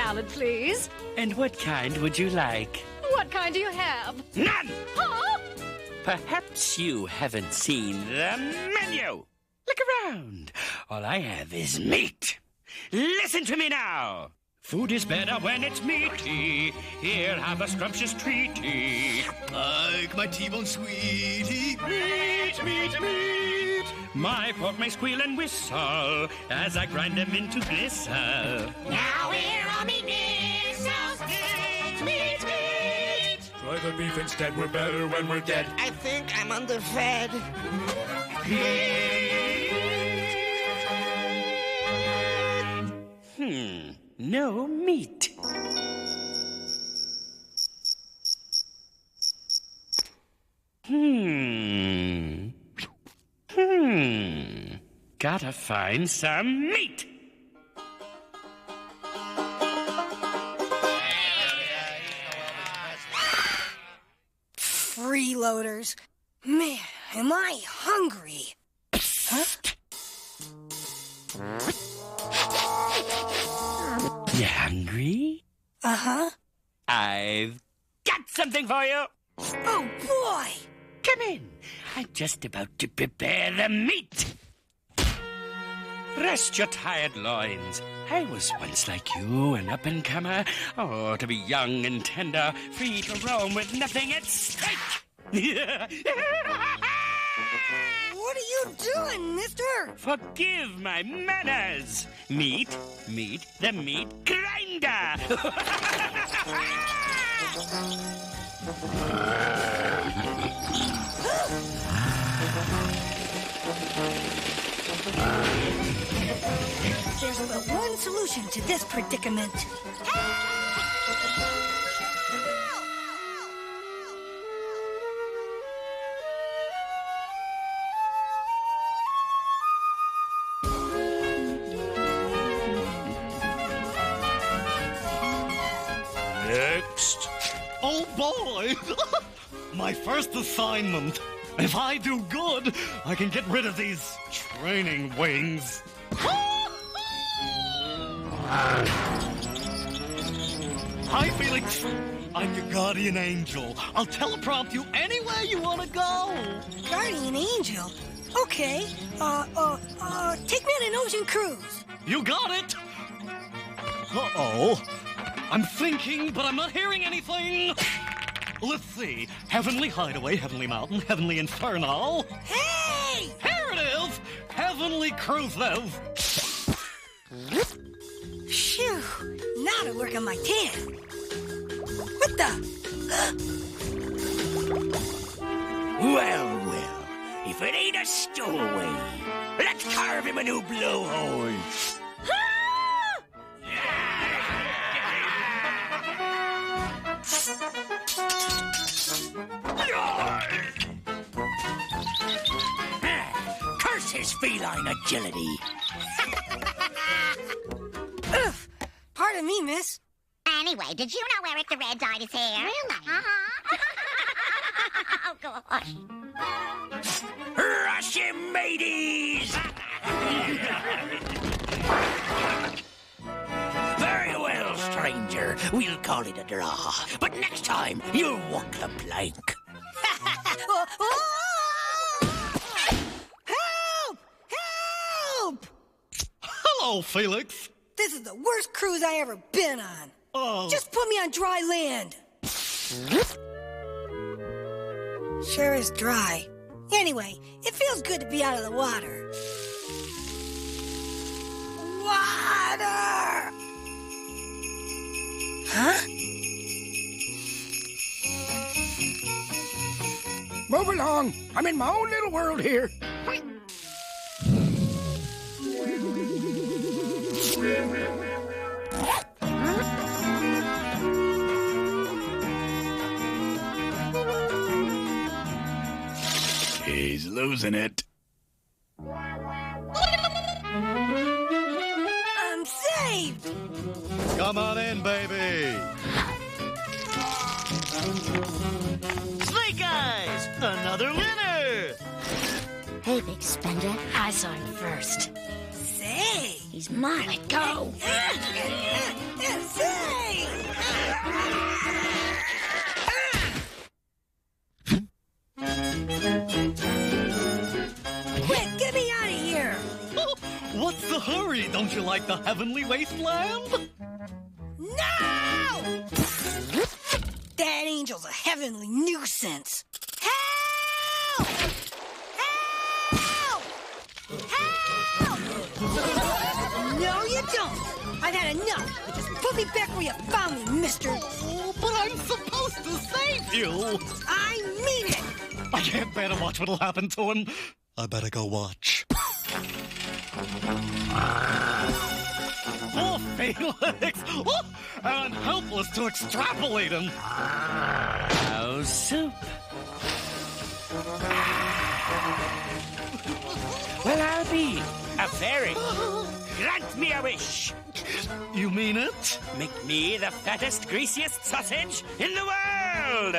salad, please. And what kind would you like? What kind do you have? None! Huh? Perhaps you haven't seen the menu. Look around. All I have is meat. Listen to me now. Food is better when it's meaty. Here, have a scrumptious treaty. Like my T-bone sweetie. Meat, meat, meat. My pork may squeal and whistle as I grind them into glistle. Now we're all meat missiles. Meat, meat. Try the beef instead, we're better when we're dead. I think I'm underfed. No meat. Gotta find some meat. Freeloaders. Man, am I hungry. Huh? You hungry? Uh-huh. I've got something for you. Oh, boy. Come in. I'm just about to prepare the meat. Rest your tired loins. I was once like you, an up-and-comer. Oh, to be young and tender, free to roam with nothing at stake. What are you doing, mister? Forgive my manners. Meat, the meat grinder. There's but one solution to this predicament. Next. Oh boy! My first assignment. If I do good, I can get rid of these training wings. Hi, Felix. I'm your guardian angel. I'll teleprompt you anywhere you want to go. Guardian angel? Okay. Take me on an ocean cruise. You got it. Uh-oh. I'm thinking, but I'm not hearing anything. Let's see. Heavenly Hideaway, Heavenly Mountain, Heavenly Inferno. Hey! Here it is. Heavenly Cruises. Phew. Now to work on my tan. What the? Well, if it ain't a stowaway, let's carve him a new blowhole. Curse his feline agility. Oof. Pardon me, miss. Anyway, did you know Eric the Red dyed his hair? Really? Uh-huh. Oh, gosh. Rush him, mateys! Very well, stranger. We'll call it a draw. But next time, you'll walk the plank. Help! Help! Hello, Felix. This is the worst cruise I ever been on. Oh. Just put me on dry land. Sure is dry. Anyway, it feels good to be out of the water. Water! Huh? Move along. I'm in my own little world here. He's losing it. I'm saved! Come on in, baby. Snake Eyes, another winner. Hey, Big Spender. I saw him first. Say. He's mine. Let go. Say. Quick, get me out of here. What's the hurry? Don't you like the heavenly wasteland? No! That angel's a heavenly nuisance. Help! Help! Help! No, you don't. I've had enough. Just put me back where you found me, mister. Oh, but I'm supposed to save you. I mean it. I can't bear to watch what'll happen to him. I better go watch. Oh, Felix! Oh, and I'm helpless to extrapolate him. Oh, soup. Well, I'll be a fairy. Grant me a wish. You mean it? Make me the fattest, greasiest sausage in the world.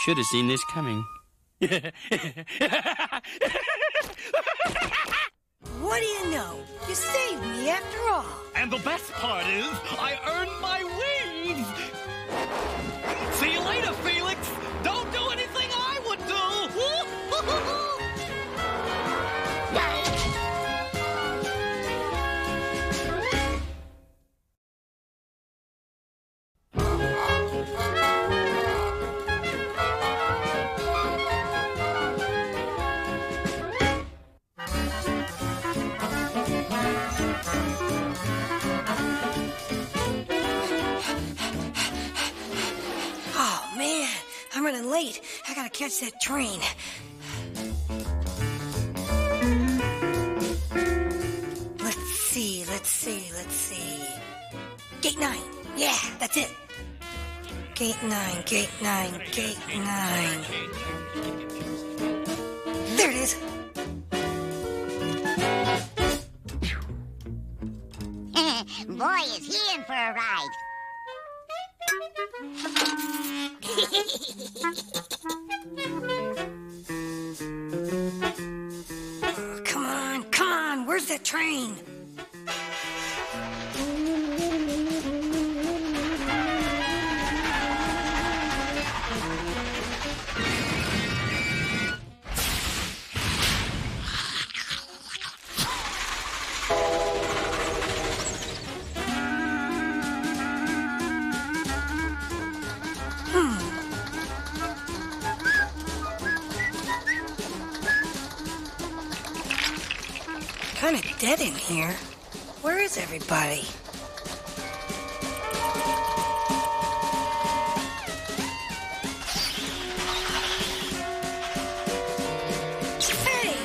Should have seen this coming. What do you know? You saved me after all. And the best part is, I earned my wings! See you later, Felix! Don't do anything I would do! I'm running late. I gotta catch that train. Let's see. Gate 9. Yeah, that's it. Gate 9. There it is. Boy, is he in for a ride. Come on. Where's that train? Kind of dead in here. Where is everybody? Hey!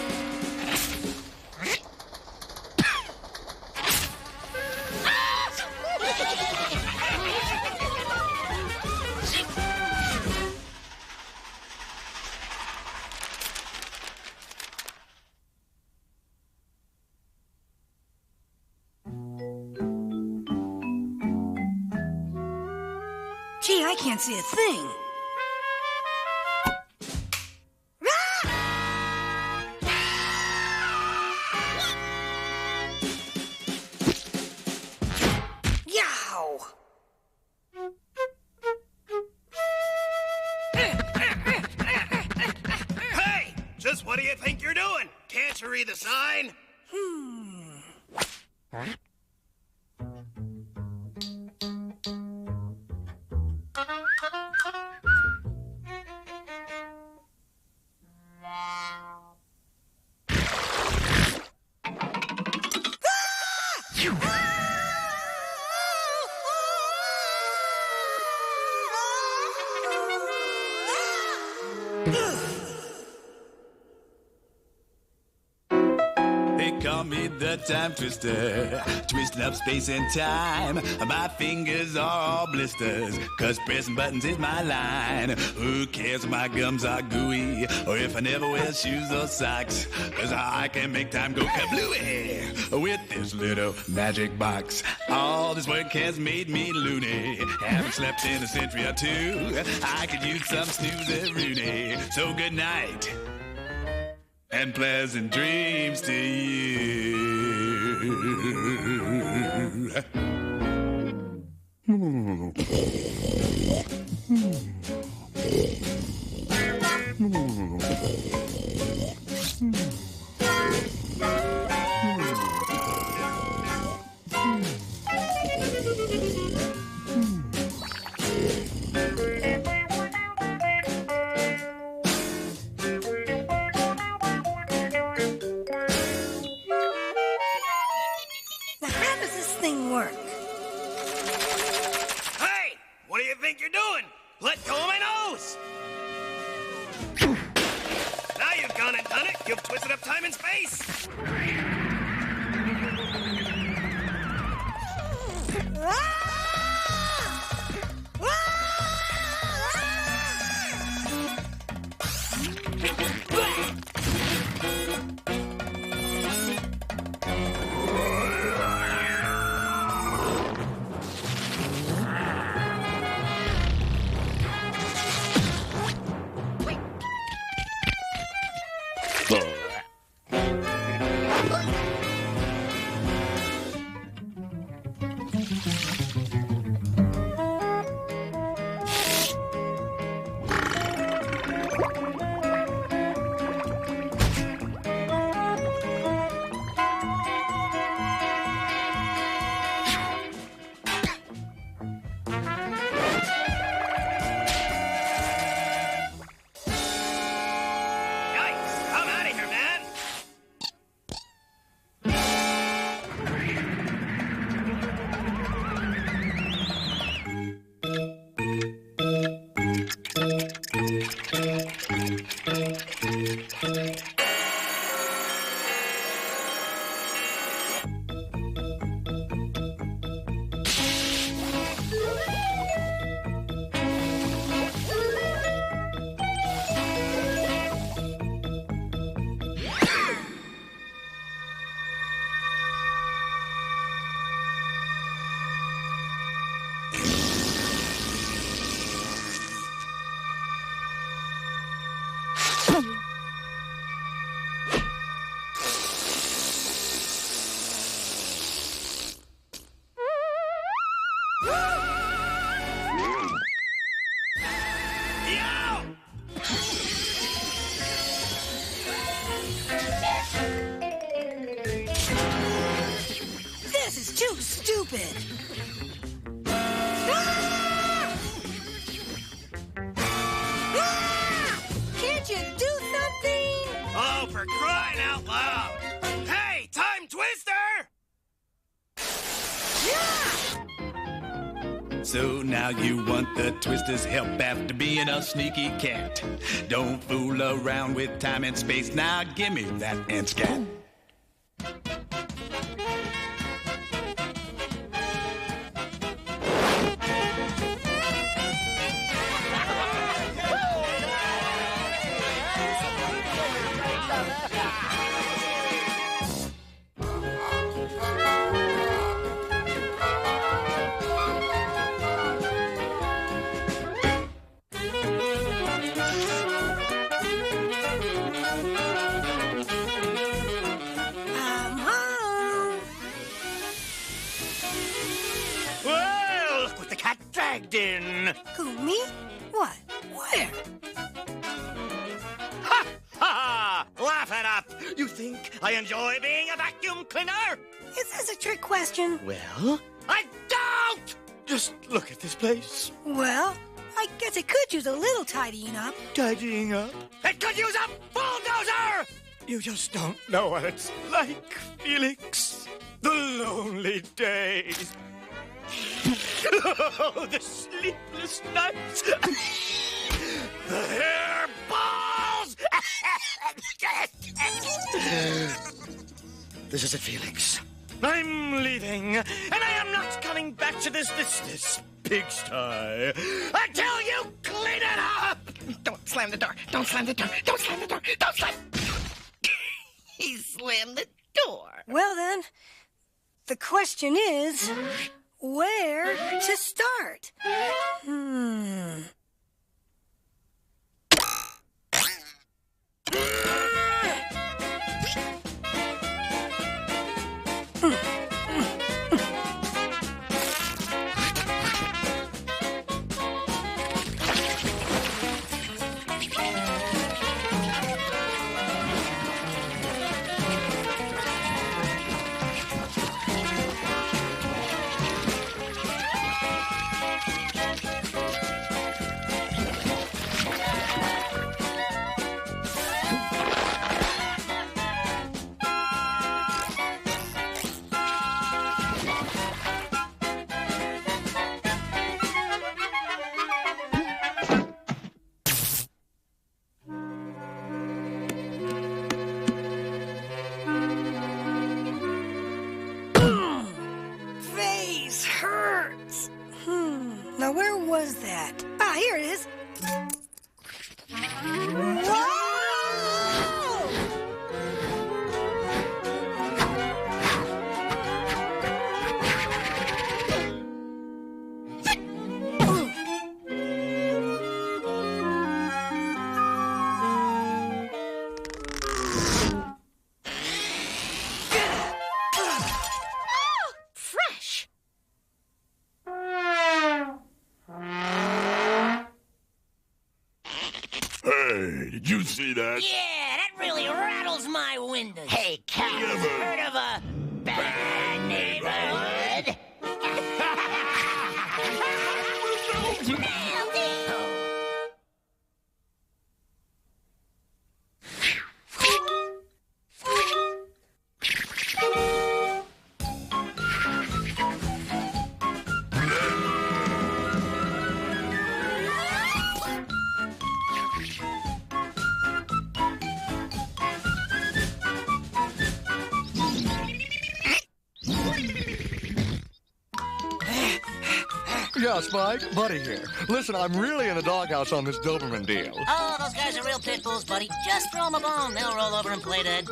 Gee, I can't see a thing. Yow! Hey! Just what do you think you're doing? Can't you read the sign? They call me the time twister, twisting up space and time. My fingers are all blisters, 'cause pressing buttons is my line. Who cares if my gums are gooey, or if I never wear shoes or socks? 'Cause I can make time go kablooey with this little magic box. All this work has made me loony. Haven't slept in a century or two. I could use some snooze-a-rooney. So good night, and pleasant dreams to you. Let go of my nose! Now you've gone and done it. You've twisted up time and space. So now you want the Twister's help after being a sneaky cat. Don't fool around with time and space. Now give me that and scat. In. Who, me? What? Where? Ha! Ha! Laugh it up! You think I enjoy being a vacuum cleaner? Is this a trick question? Well, I don't! Just look at this place. Well, I guess it could use a little tidying up. Tidying up? It could use a bulldozer! You just don't know what it's like, Felix. The lonely days. Oh, the sleepless nights. The hair balls. This is it, Felix. I'm leaving, and I am not coming back to this pigsty until you clean it up! Don't slam the door. Don't slam the door. Don't slam the door. Don't slam... He slammed the door. Well, then, the question is, where to start? Hurts. Now where was that? Ah, here it is. Whoa! Did you see that? Yeah, that really rattles my windows. Hey, cat, heard of a bad neighborhood? Yeah, Spike, Buddy here. Listen, I'm really in the doghouse on this Doberman deal. Oh, those guys are real pit bulls, buddy. Just throw them a bone. They'll roll over and play dead.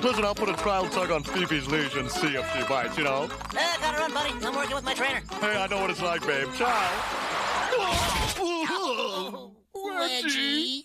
Listen, I'll put a trial tug on Phoebe's leash and see if she bites, you know? Gotta run, buddy. I'm working with my trainer. Hey, I know what it's like, babe. Ciao. Wedgie.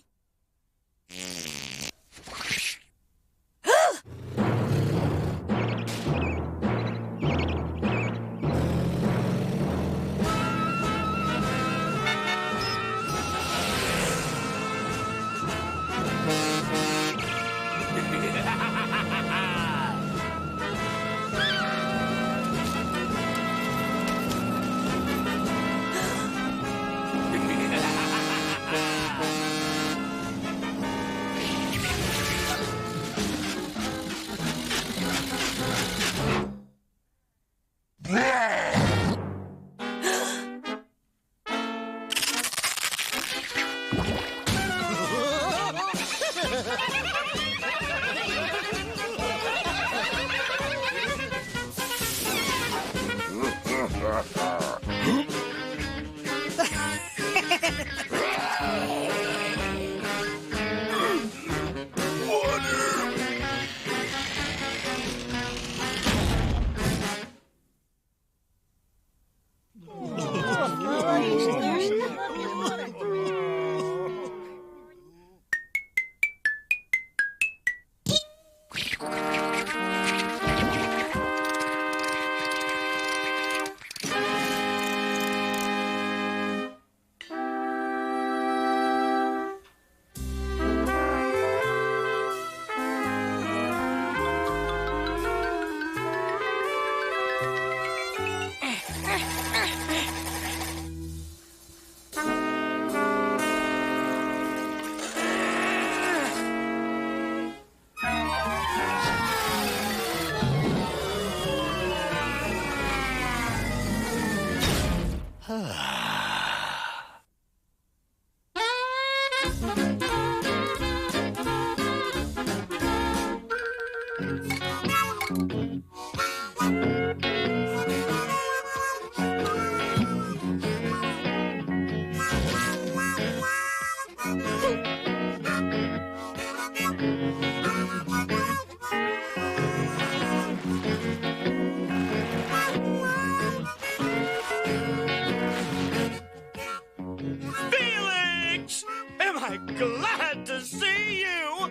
Felix! Am I glad to see you?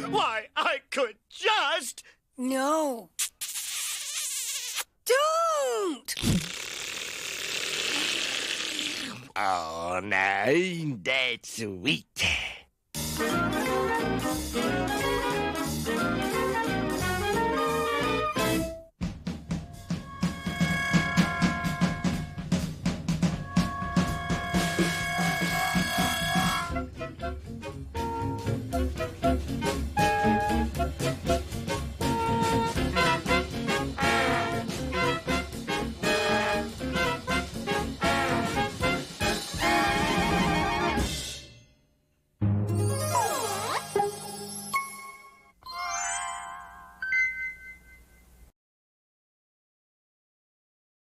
Why, I could just... No. Don't! Oh, now, ain't that sweet?